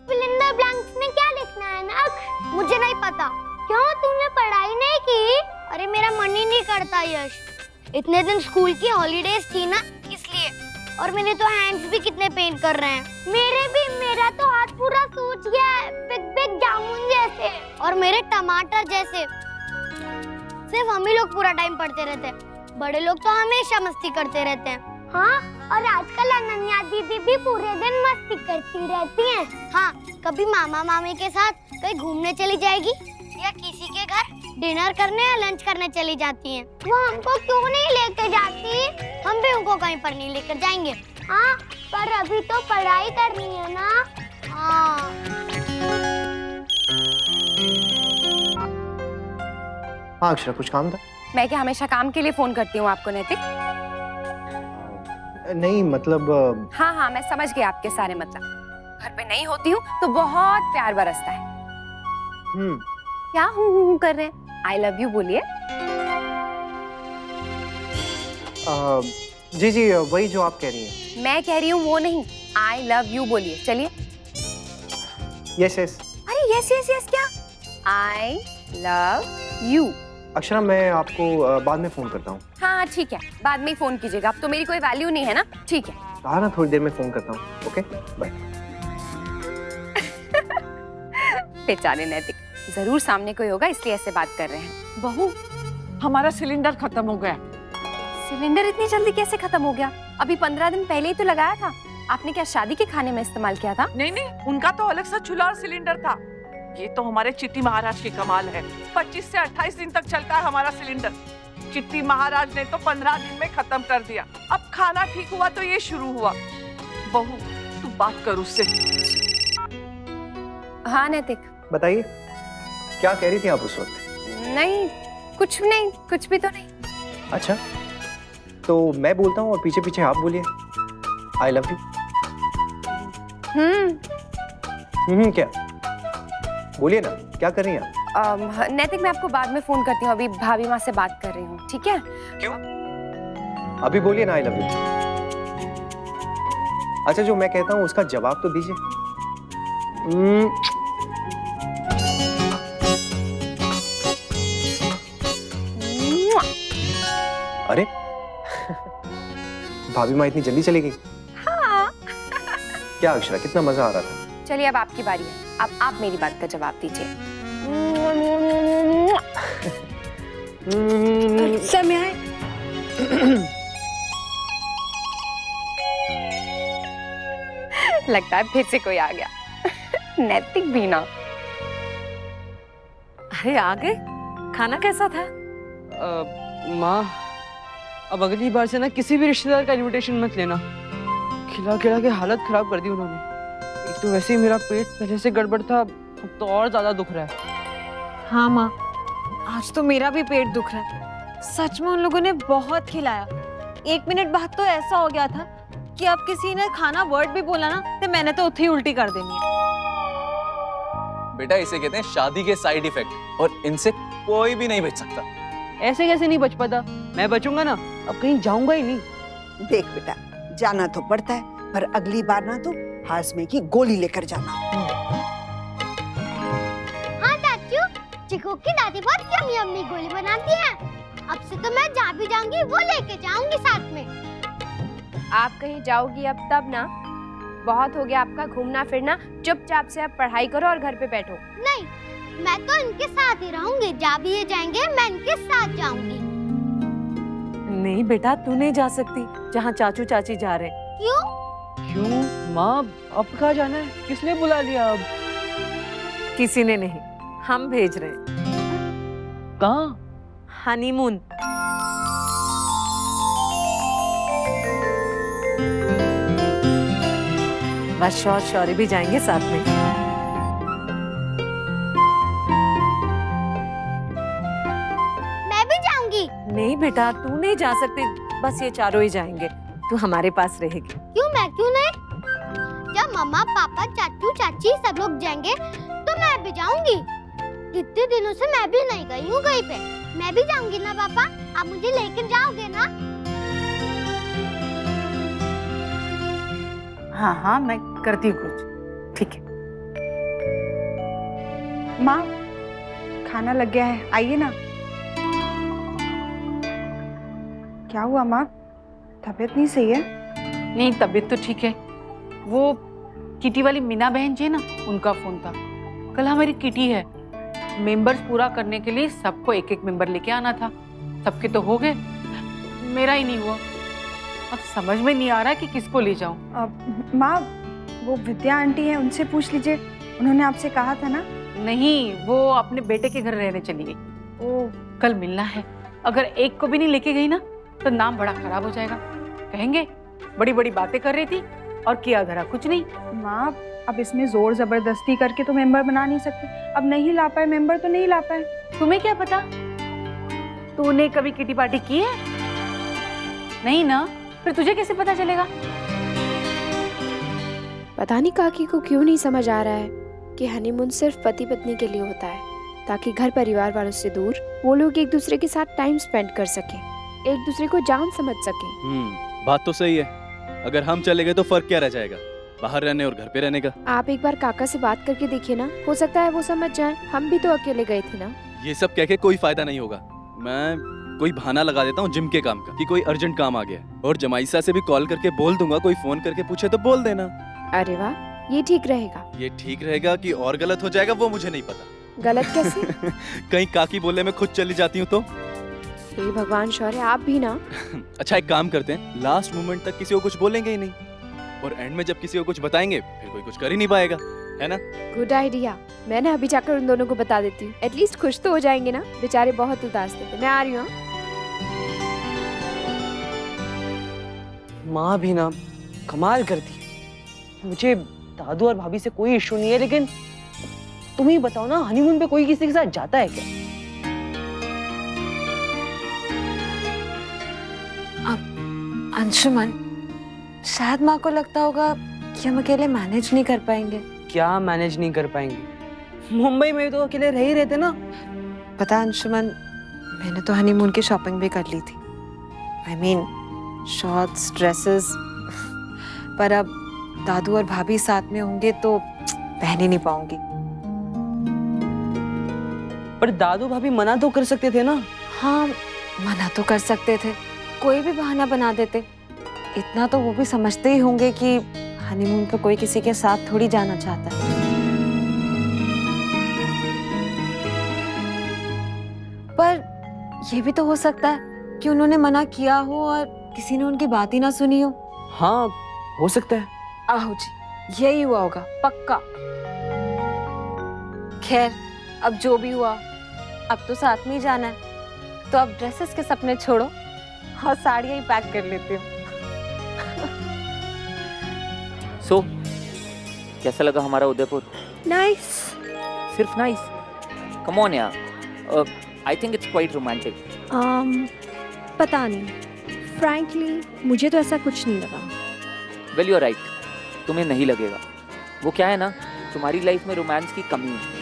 फिलिंदर blanks में क्या लिखना है नख? मुझे नहीं पता। क्यों, तूने पढ़ाई नहीं की? अरे मेरा मन ही नहीं करता यश। इतने दिन स्कूल की हॉलीडेज थी ना, इसलिए। और मेरे तो हैंड्स भी कितने पेन कर रहे हैं। मेरा तो हाथ पूरा सूज गया है, बिग बिग जामुन जैसे और मेरे टमाटर जैसे। सिर्फ हम ही लोग पूरा टाइम पढ़ते रहते हैं, बड़े लोग तो हमेशा मस्ती करते रहते हैं। हाँ, और आजकल अनन्या दीदी भी पूरे दिन मस्ती करती रहती हैं। हाँ, कभी मामा मामी के साथ कहीं घूमने चली जाएगी या किसी के घर डिनर करने या लंच करने चली जाती हैं। वो हमको क्यों नहीं लेके जाती? हम भी उनको कहीं पर नहीं लेकर जाएंगे। हाँ, पर अभी तो पढ़ाई करनी है ना। हाँ। हाँ अक्षरा, कुछ काम था? मैं क्या हमेशा काम के लिए फोन करती हूँ आपको नैतिक? नहीं मतलब हाँ हाँ, मैं समझ गई आपके सारे मतलब। घर पे नहीं होती हूँ तो बहुत प्यार बरसता है। क्या हूँ कर रहे हैं? आई लव यू बोलिए। जी जी, वही जो आप कह रही हैं। मैं कह रही हूँ वो नहीं, आई लव यू बोलिए। चलिए। Yes yes. अरे यस यस यस क्या? I love you. अक्षरा, मैं आपको बाद में फोन करता हूँ। हाँ ठीक है, बाद में ही फोन कीजिएगा। अब तो मेरी कोई वैल्यू नहीं है ना। ठीक है। हाँ ना, थोड़ी देर में फोन करता हूँ। Okay bye. बेचारे नैतिक, जरूर सामने कोई होगा इसलिए ऐसे बात कर रहे हैं। बहू, हमारा सिलेंडर खत्म हो गया। सिलेंडर इतनी जल्दी कैसे खत्म हो गया? अभी 15 दिन पहले ही तो लगाया था। आपने क्या शादी के खाने में इस्तेमाल किया था? नहीं नहीं, उनका तो अलग सा चूल्हा और सिलेंडर था। ये तो हमारे चिट्टी महाराज की कमाल है। 25 से 28 दिन तक चलता है हमारा सिलेंडर। चिट्टी महाराज ने तो 15 दिन में खत्म कर दिया। अब खाना ठीक हुआ तो ये शुरू हुआ। बहू, तू बात कर उससे। हाँ नैतिक बताइए, क्या कह रही थी आप उस वक्त? नहीं, कुछ नहीं, कुछ भी तो नहीं। अच्छा, तो मैं बोलता हूँ और पीछे पीछे आप बोलिए आई लव यू। क्या? बोलिए ना, क्या कर रही हैं आप? नैतिक, मैं आपको बाद में फोन करती हूँ, अभी भाभी माँ से बात कर रही हूँ। ठीक है? क्यों? अभी बोलिए ना आई लव यू। अच्छा, जो मैं कहता हूँ उसका जवाब तो दीजिए। अरे भाभी माँ इतनी जल्दी चली गई? हाँ। क्या अक्षरा, कितना मजा आ रहा था। चलिए अब आपकी बारी है, अब आप मेरी बात का जवाब दीजिए। समय आए। लगता है फिर से कोई आ गया। नैतिक भी ना। अरे आ गए, खाना कैसा था? माँ, अब अगली बार से ना किसी भी रिश्तेदार का इनविटेशन मत लेना। खिला खिला के हालत खराब कर दी उन्होंने। एक तो वैसे ही मेरा पेट पहले से गड़बड़ था, अब तो और ज्यादा दुख रहा है। हाँ माँ, आज तो मेरा भी पेट दुख रहा है। सच में उन लोगों ने बहुत खिलाया। 1 मिनट बाद तो ऐसा हो गया था कि अब किसी ने खाना वर्ड भी बोला ना तो मैंने तो उठी उल्टी कर देनी है। बेटा, इसे कहते हैं शादी के साइड इफेक्ट, और इनसे कोई भी नहीं बच सकता। ऐसे कैसे नहीं बच पाता? मैं बचूंगा ना, अब कहीं जाऊंगा ही नहीं। देख बेटा, जाना तो पड़ता है, पर अगली बार ना तो हाजमे की गोली लेकर जाना। हाँ चाचू, चिकू की दादी बहुत यम्मी यम्मी गोली बनाती है। अब से तो मैं जहाँ भी जाऊंगी वो लेके जाऊंगी साथ में। आप कहीं जाओगी अब तब ना। बहुत हो गया आपका घूमना फिरना, चुपचाप से अब पढ़ाई करो और घर पे बैठो। नहीं, मैं तो इनके साथ ही रहूंगी। जहाँ भी ये जाएंगे मैं इनके साथ जाऊंगी। नहीं बेटा, तू नहीं जा सकती जहाँ चाचू चाची जा रहे। क्यों? क्यों माँ, अब कहाँ जाना है? किसने बुला लिया? अब किसी ने नहीं, हम भेज रहे हैं। कहाँ? हनीमून। बस और शौर्य भी जाएंगे साथ में। मैं भी जाऊंगी। नहीं बेटा, तू नहीं जा सकती, बस ये चारों ही जाएंगे। तू हमारे पास रहेगी। क्यों, मैं क्यों नहीं? जब मम्मा पापा चाचू चाची सब लोग जाएंगे तो मैं भी जाऊंगी। कितने दिनों से मैं भी नहीं गई हूँ कहीं पे। मैं भी जाऊंगी ना पापा, आप मुझे लेकर जाओगे ना? हाँ हाँ, मैं करती हूँ कुछ। ठीक है। माँ खाना लग गया है, आइए ना। क्या हुआ माँ, तबीयत नहीं सही है? नहीं, तबीयत तो ठीक है। वो किटी वाली मीना बहन जी है ना, उनका फोन था। कल हमारी किटी है, मेंबर्स पूरा करने के लिए सबको एक एक मेंबर लेके आना था। सबके तो हो गए, मेरा ही नहीं हुआ। अब समझ में नहीं आ रहा कि किसको ले जाऊं। माँ वो विद्या आंटी है, उनसे पूछ लीजिए, उन्होंने आपसे कहा था ना। नहीं, वो अपने बेटे के घर रहने चली गई। ओ, कल मिलना है। अगर एक को भी नहीं लेके गई ना तो नाम बड़ा खराब हो जाएगा। कहेंगे बड़ी बड़ी बातें कर रही थी और किया धरा कुछ नहीं। माँ अब इसमें जोर जबरदस्ती करके तो मेंबर बना नहीं सकते। अब नहीं ला पाए मेंबर तो नहीं ला पाए। तुम्हें क्या पता, तूने कभी किटी पार्टी की है? नहीं ना, फिर तुझे कैसे पता चलेगा? पता नहीं काकी को क्यों नहीं समझ आ रहा है कि हनीमून सिर्फ पति पत्नी के लिए होता है, ताकि घर परिवार वालों से दूर वो लोग एक दूसरे के साथ टाइम स्पेंड कर सकें, एक दूसरे को जान समझ सकें। बात तो सही है। अगर हम चले गए तो फर्क क्या रह जाएगा, बाहर रहने और घर पे रहने का। आप एक बार काका से बात करके देखिए ना, हो सकता है वो समझ जाए। हम भी तो अकेले गए थे ना। ये सब कह के कोई फायदा नहीं होगा। मैं कोई बहाना लगा देता हूँ जिम के काम का कि कोई अर्जेंट काम आ गया, और जमाईसा से भी कॉल करके बोल दूंगा, कोई फोन करके पूछे तो बोल देना। अरे वाह, ये ठीक रहेगा। ये ठीक रहेगा कि और गलत हो जाएगा वो मुझे नहीं पता। गलत कैसे? कहीं काकी बोले मैं खुद चली जाती हूँ तो। हे भगवान शौर्य, आप भी ना। अच्छा एक काम करते हैं, लास्ट मोमेंट तक किसी को कुछ बोलेंगे ही नहीं, और एंड में जब किसी को कुछ बताएंगे फिर कोई कुछ कर ही नहीं पाएगा, है ना? Good idea. मैं ना अभी जाकर उन दोनों को बता देती हूँ, एटलीस्ट खुश तो हो जाएंगे ना। बेचारे बहुत उदास थे। मैं आ रही हूँ। माँ भी ना कमाल करती है। मुझे दादू और भाभी से कोई इशू नहीं है, लेकिन तुम ही बताओ ना, हनीमून पे कोई किसी के साथ जाता है क्या? अब अंशुमन, शायद माँ को लगता होगा कि हम अकेले मैनेज नहीं कर पाएंगे। क्या मैनेज नहीं कर पाएंगे? मुंबई में तो अकेले रह ही रहते ना। पता अंशुमन, मैंने तो हनीमून की शॉपिंग भी कर ली थी। I mean shorts, dresses. पर अब दादू और भाभी साथ में होंगे तो पहन ही नहीं पाऊंगी। पर दादू भाभी मना तो कर सकते थे ना। हाँ, मना तो कर सकते थे, कोई भी बहाना बना देते। इतना तो वो भी समझते ही होंगे कि हनीमून पे कोई किसी के साथ थोड़ी जाना चाहता है। पर ये भी तो हो सकता है कि उन्होंने मना किया हो और किसी ने उनकी बात ही ना सुनी हो। हाँ, हो सकता है। आहो जी, यही हुआ होगा पक्का। खैर, अब जो भी हुआ, अब तो साथ में ही जाना है। तो अब ड्रेसेस के सपने छोड़ो और साड़ियाँ ही पैक कर लेती हूँ। सो कैसा लगा हमारा उदयपुर? नाइस। सिर्फ नाइस? कम ऑन यार, I think it's quite romantic. पता नहीं, फ्रैंकली मुझे तो ऐसा कुछ नहीं लगा। वेल यू आर राइट, तुम्हें नहीं लगेगा। वो क्या है ना, तुम्हारी लाइफ में रोमांस की कमी है।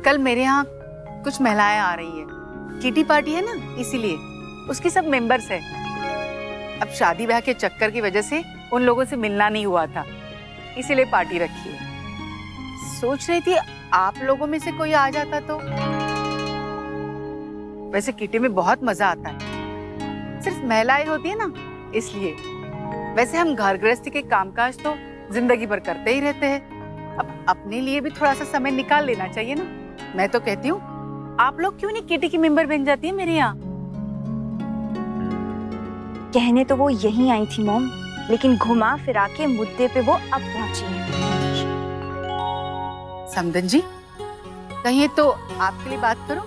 कल मेरे यहाँ कुछ महिलाएं आ रही है, किटी पार्टी है ना, इसीलिए उसकी सब मेंबर्स है। अब शादी ब्याह के चक्कर की वजह से उन लोगों से मिलना नहीं हुआ था, इसीलिए पार्टी रखी है। सोच रही थी आप लोगों में से कोई आ जाता तो। वैसे किटी में बहुत मजा आता है, सिर्फ महिलाएं होती है ना, इसलिए। वैसे हम घर गृहस्थी के कामकाज तो जिंदगी भर करते ही रहते हैं, अब अपने लिए भी थोड़ा सा समय निकाल लेना चाहिए ना। मैं तो कहती हूँ आप लोग क्यों नहीं किटी की मेंबर बन जाती है मेरे यहाँ। कहने तो वो यहीं आई थी मॉम, लेकिन घुमा फिरा के मुद्दे पे वो अब पहुंची है। समदन जी, कहिए तो आपके लिए बात करो।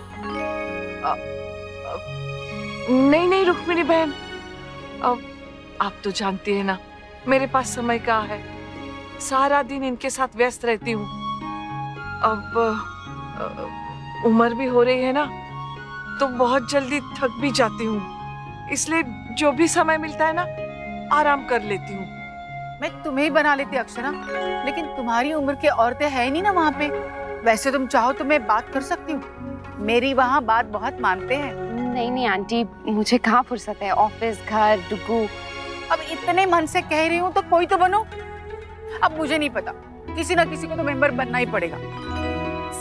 नहीं रुक्मिणी बहन, अब आप तो जानती है ना मेरे पास समय कहाँ है, सारा दिन इनके साथ व्यस्त रहती हूँ। अब उम्र भी हो रही है ना, तो बहुत जल्दी थक भी जाती हूँ, इसलिए जो भी समय मिलता है ना आराम कर लेती हूँ। मैं तुम्हें ही बना लेती अक्षरा, लेकिन तुम्हारी उम्र की औरतें है ही नहीं ना वहाँ पे। वैसे तुम चाहो तो मैं बात कर सकती हूँ, मेरी वहाँ बात बहुत मानते हैं। नहीं आंटी, मुझे कहाँ फुर्सत है, ऑफिस, घर, डुगू। अब इतने मन से कह रही हूँ तो कोई तो बनो। अब मुझे नहीं पता, किसी ना किसी को तो मेंबर बनना ही पड़ेगा।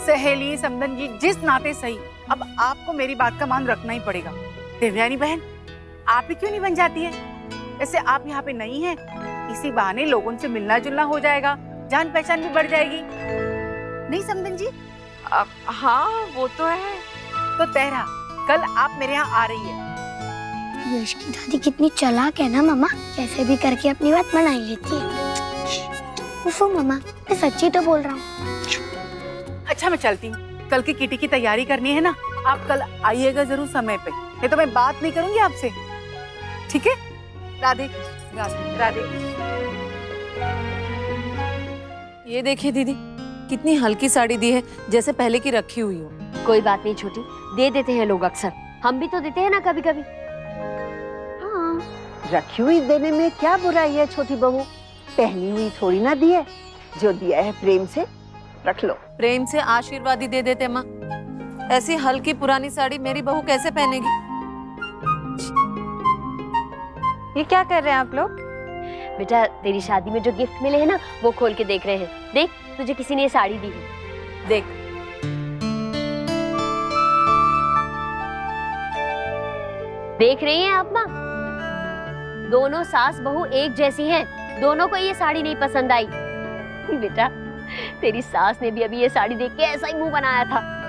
सहेली, समधन जी, जिस नाते सही, अब आपको मेरी बात का मान रखना ही पड़ेगा। देवयानी बहन, आप ही क्यों नहीं बन जाती है? वैसे आप यहाँ पे नहीं है, इसी बहाने लोगों से मिलना जुलना हो जाएगा, जान पहचान भी बढ़ जाएगी। नहीं समधन जी? हाँ वो तो है। तो तेरा कल आप मेरे यहाँ आ रही है। यश की दादी कितनी चालाक है ना मामा, कैसे भी करके अपनी बात मना ही लेती है। उफ़ो मामा, मैं सच्ची तो बोल रहा हूँ। अच्छा मैं चलती हूँ, कल की किटी की तैयारी करनी है ना, आप कल आइएगा जरूर समय पे, नहीं तो मैं बात नहीं करूंगी आपसे, ठीक है? राधे राधे राधे। ये देखिए दीदी, कितनी हल्की साड़ी दी है, जैसे पहले की रखी हुई हो। कोई बात नहीं छोटी, दे देते हैं लोग अक्सर, हम भी तो देते हैं ना कभी कभी। हाँ, रखी हुई देने में क्या बुराई है छोटी बहू, पहनी हुई थोड़ी ना दी है, जो दिया है प्रेम से रख लो। प्रेम से आशीर्वाद ही दे देते माँ, ऐसी हल्की पुरानी साड़ी मेरी बहू कैसे पहनेगी? ये क्या कर रहे हैं आप लोग? बेटा तेरी शादी में जो गिफ्ट मिले हैं ना, वो खोल के देख रहे हैं। देख, तुझे किसी ने ये साड़ी दी है, देख। देख रही हैं आप माँ? दोनों सास बहू एक जैसी हैं, दोनों को ये साड़ी नहीं पसंद आई। बेटा तेरी सास ने भी अभी ये साड़ी देख के ऐसा ही मुंह बनाया था।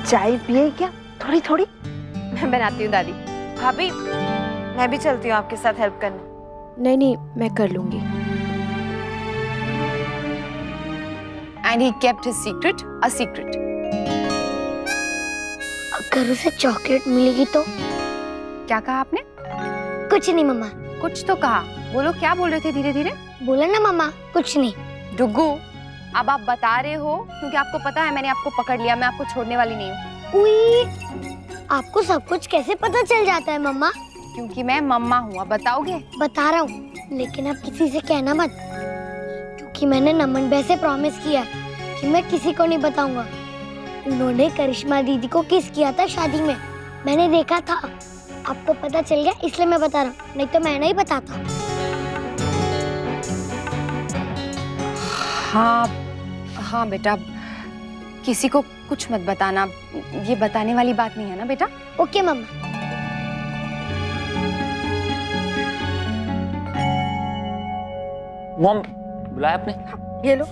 चाय पिए क्या? थोड़ी थोड़ी। मैं बनाती हूँ दादी। भाभी, मैं भी चलती हूँ आपके साथ हेल्प करने। नहीं, मैं कर लूंगी। And he kept his secret a secret. अगर उसे चॉकलेट मिलेगी तो? क्या कहा आपने? कुछ नहीं मम्मा। कुछ तो कहा, बोलो क्या बोल रहे थे धीरे धीरे? बोला ना मम्मा, कुछ नहीं। डुगू, अब आप बता रहे हो क्योंकि आपको पता है मैंने आपको पकड़ लिया, मैं आपको छोड़ने वाली नहीं हूँ। उई, आपको सब कुछ कैसे पता चल जाता है मम्मा? क्योंकि मैं मम्मा हूँ। अब बताओगे? बता रहा हूँ, लेकिन अब किसी से कहना मत, क्योंकि मैंने नमन भाई से प्रॉमिस किया कि मैं किसी को नहीं बताऊंगा। उन्होंने करिश्मा दीदी को किस किया था शादी में, मैंने देखा था। आपको पता चल गया इसलिए मैं बता रहा हूँ, नहीं तो मैं नहीं बताता। हाँ बेटा, किसी को कुछ मत बताना, ये बताने वाली बात नहीं है ना बेटा। ओके मम्मा। मॉम, बुलाया आपने? ये लो।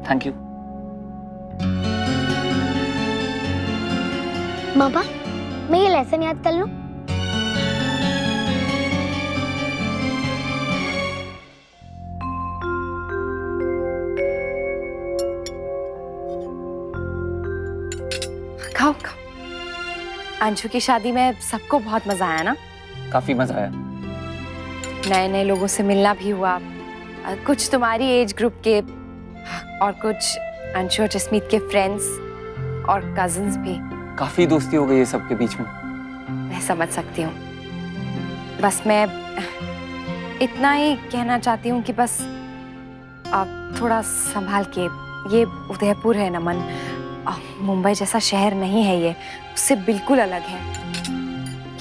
Thank you. मामा, मैं ये लेसन याद कर लूं? खाओ खाओ। अंशु की शादी में सबको बहुत मजा आया ना? काफी मजा आया। नए नए लोगों से मिलना भी हुआ, कुछ तुम्हारी एज ग्रुप के और कुछ अंशु और जसमीत के फ्रेंड्स और कजिन्स भी। काफी दोस्ती हो गई है सबके बीच में। मैं समझ सकती हूँ। बस मैं इतना ही कहना चाहती हूँ कि बस आप थोड़ा संभाल के। ये उदयपुर है नमन, मुंबई जैसा शहर नहीं है ये, उससे बिल्कुल अलग है।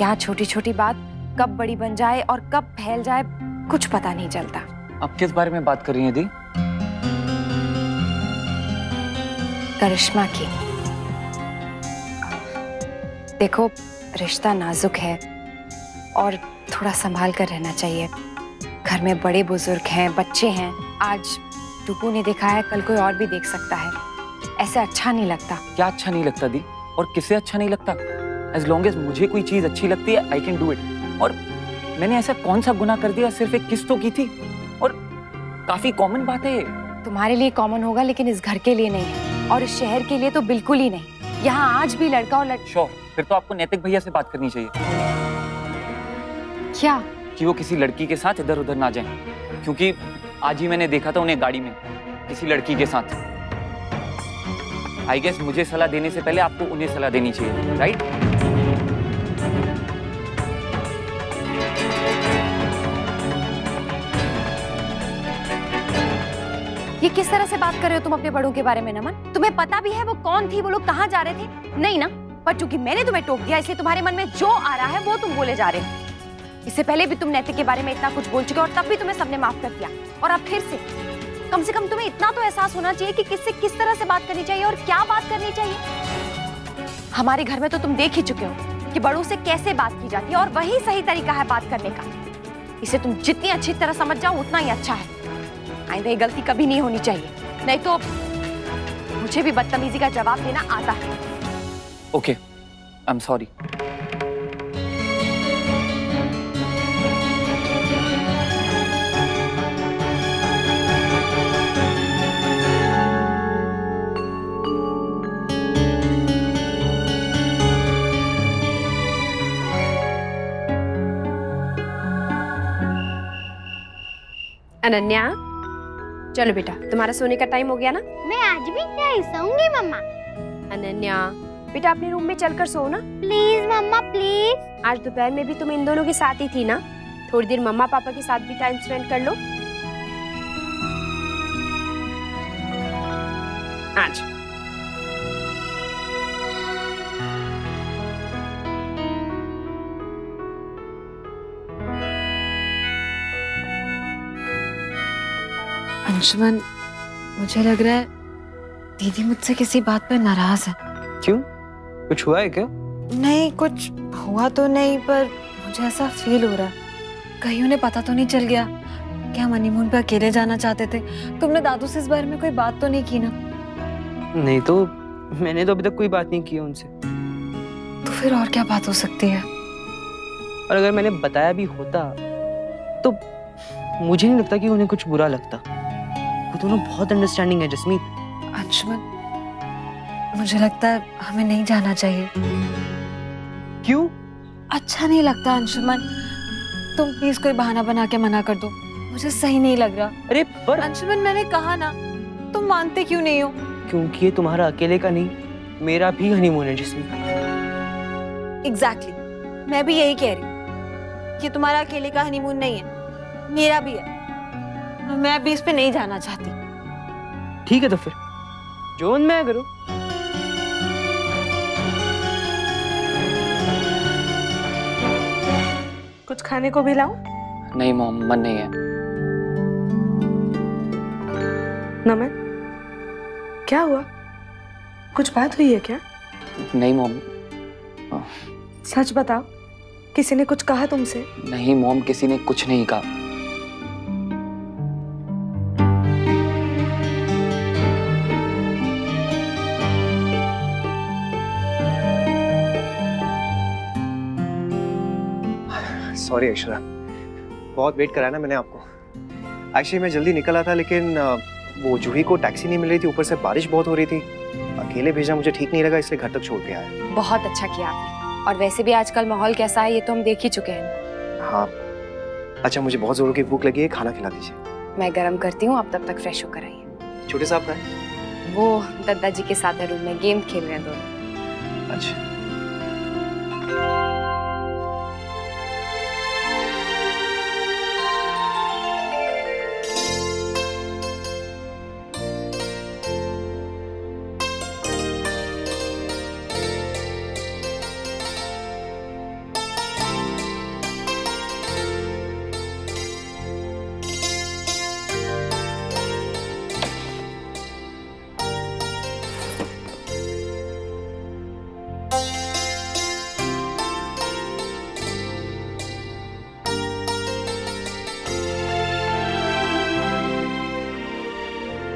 यहाँ छोटी छोटी बात कब बड़ी बन जाए और कब फैल जाए कुछ पता नहीं चलता। आप किस बारे में बात कर रही हैं दी? करिश्मा की। देखो, रिश्ता नाजुक है और थोड़ा संभाल कर रहना चाहिए। घर में बड़े बुजुर्ग हैं, बच्चे हैं। आज डुगू ने देखा है, कल कोई और भी देख सकता है। ऐसे अच्छा नहीं लगता। क्या अच्छा नहीं लगता दी? और किसे अच्छा नहीं लगता? एज लॉन्ग एज मुझे कोई चीज अच्छी लगती है, आई कैन डू इट। और मैंने ऐसा कौन सा गुनाह कर दिया? सिर्फ एक किस तो की थी, और काफी कॉमन बात है ये। तुम्हारे लिए कॉमन होगा, लेकिन इस घर के लिए नहीं है, और इस शहर के लिए तो बिल्कुल ही नहीं। यहाँ आज भी लड़का और लड़की। श्योर, फिर तो आपको नैतिक भैया से बात करनी चाहिए। क्या? कि वो किसी लड़की के साथ इधर उधर ना जाएं, क्योंकि आज ही मैंने देखा था उन्हें गाड़ी में किसी लड़की के साथ। आई गेस मुझे सलाह देने से पहले आपको उन्हें सलाह देनी चाहिए, राइट? ये किस तरह से बात कर रहे हो तुम अपने बड़ों के बारे में नमन? तुम्हें पता भी है वो कौन थी, वो लोग कहाँ जा रहे थे? नहीं ना, पर चूंकि मैंने तुम्हें टोक दिया इसलिए तुम्हारे मन में जो आ रहा है वो तुम बोले जा रहे हो। इससे पहले भी तुम नैतिक के बारे में इतना कुछ बोल चुके और तब भी तुम्हें सबने माफ कर दिया, और अब फिर से कम तुम्हें इतना तो एहसास होना चाहिए कि किससे किस तरह से बात करनी चाहिए और क्या बात करनी चाहिए। हमारे घर में तो तुम देख ही चुके हो कि बड़ों से कैसे बात की जाती है, और वही सही तरीका है बात करने का। इसे तुम जितनी अच्छी तरह समझ जाओ उतना ही अच्छा है। आइंदा ये गलती कभी नहीं होनी चाहिए, नहीं तो मुझे भी बदतमीजी का जवाब देना आता है। Okay, I am sorry. Ananya, चलो बेटा, तुम्हारा सोने का टाइम हो गया ना? मैं आज भी नहीं सोऊंगी मम्मा। अनन्या बेटा, अपने रूम में चलकर सो ना। Please mamma please. आज दोपहर में भी तुम इन दोनों के साथ ही थी ना, थोड़ी देर मम्मा पापा के साथ भी टाइम स्पेंड कर लो। आज अंशुमन, मुझे लग रहा है दीदी मुझसे किसी बात पर नाराज है। क्यों? कुछ हुआ है क्या? नहीं, कुछ हुआ तो नहीं, पर मुझे ऐसा फील हो रहा है कहीं उन्हें पता तो नहीं चल गया कि हम हनीमून पे अकेले जाना चाहते थे। तुमने दादू से इस बारे में कोई बात तो नहीं की ना? नहीं तो मैंने तो अभी तक कोई बात नहीं की उनसे। तो फिर और क्या बात हो सकती है? और अगर मैंने बताया भी होता तो मुझे नहीं लगता कि उन्हें कुछ बुरा लगता। वो दोनों बहुत अंडरस्टैंडिंग है जसमीत। अंशुमन, मुझे लगता है हमें नहीं जाना चाहिए। क्यों? अच्छा नहीं लगता अंशुमन, तुम प्लीज कोई बहाना बना के मना कर दो, मुझे सही नहीं लग रहा। अरे पर अंशुमन, मैंने कहा ना, तुम मानते क्यों नहीं हो? क्योंकि ये तुम्हारा अकेले का नहीं, मेरा भी हनीमून है जसमीत। एग्जैक्टली, मैं भी यही कह रही हूँ कि तुम्हारा अकेले का हनीमून नहीं है, मेरा भी है। मैं भी इस पे नहीं जाना चाहती। ठीक है तो फिर जो मन में करो। कुछ खाने को भी लाऊं? नहीं मॉम, मन नहीं है। नमन, क्या हुआ? कुछ बात हुई है क्या? नहीं मॉम। सच बताओ, किसी ने कुछ कहा तुमसे? नहीं मॉम, किसी ने कुछ नहीं कहा। सॉरी अक्षरा, बहुत वेट कराया ना मैंने आपको। एक्चुअली मैं जल्दी निकला था, लेकिन वो जूही को टैक्सी नहीं मिल रही थी, ऊपर से बारिश बहुत हो रही थी। अकेले भेजना मुझे ठीक नहीं लगा, इसलिए घर तक छोड़ के आया। बहुत अच्छा किया आपने, और वैसे भी आजकल माहौल कैसा है ये तो हम देख ही चुके हैं। हाँ, अच्छा मुझे बहुत जोरों की भूख लगी है, खाना खिला दीजिए। मैं गरम करती हूँ, आप तब तक फ्रेश होकर आइए। छोटे साहब का है? वो दद्दा जी के साथ है रूम में, गेम खेल रहे हैं दोनों। अच्छा।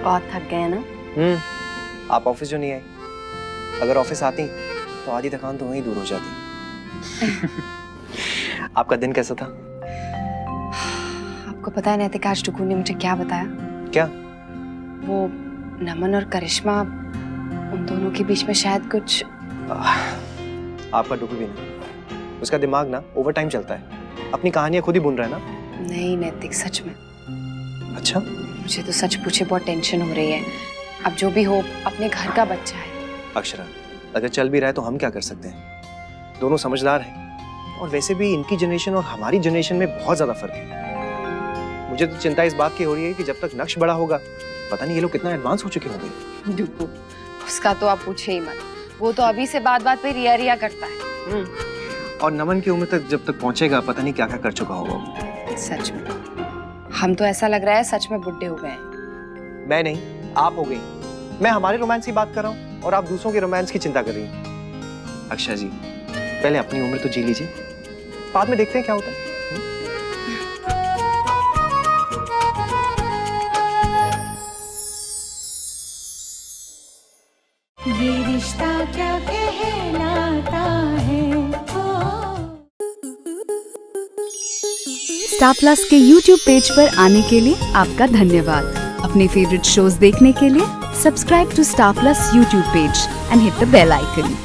बहुत थक गए ना? आप ऑफिस जो नहीं आई, अगर ऑफिस आती तो आधी थकान तो वहीं दूर हो जाती। आपका दिन कैसा था? आपको पता है नैतिक, आज टुकू ने मुझे क्या बताया? क्या? वो नमन और करिश्मा, उन दोनों के बीच में शायद कुछ। आपका टुकू भी नहीं, उसका दिमाग ना ओवर टाइम चलता है, अपनी कहानियां खुद ही बुन रहा है ना। नहीं नैतिक, सच में। अच्छा? मुझे तो सच पूछे बहुत टेंशन हो रही है। अब जो भी हो, अपने घर का बच्चा है, अक्षरा, अगर चल भी रहा है तो हम क्या कर सकते हैं? दोनों समझदार हैं और वैसे भी इनकी जनरेशन और हमारी जनरेशन में बहुत ज्यादा फर्क है। मुझे तो चिंता इस बात की हो रही है कि जब तक नक्श बड़ा होगा, पता नहीं ये लोग कितना एडवांस हो चुके होंगे। डुप्पू, उसका तो आप पूछे ही मत। वो तो अभी से बात बात पे रिया रिया करता है। और नमन की उम्र तक जब तक पहुंचेगा, पता नहीं क्या क्या कर चुका होगा। सच में हम तो ऐसा लग रहा है सच में बुड्ढे हो गए हैं। मैं नहीं, आप हो गई। मैं हमारे रोमांस की बात कर रहा हूँ और आप दूसरों के रोमांस की चिंता कर रही हैं। अक्षरा जी, पहले अपनी उम्र तो जी लीजिए, बाद में देखते हैं क्या होता है। ये रिश्ता क्या कहलाता है। स्टार प्लस के YouTube पेज पर आने के लिए आपका धन्यवाद। अपने फेवरेट शोज देखने के लिए subscribe to Star Plus YouTube page and hit the bell icon.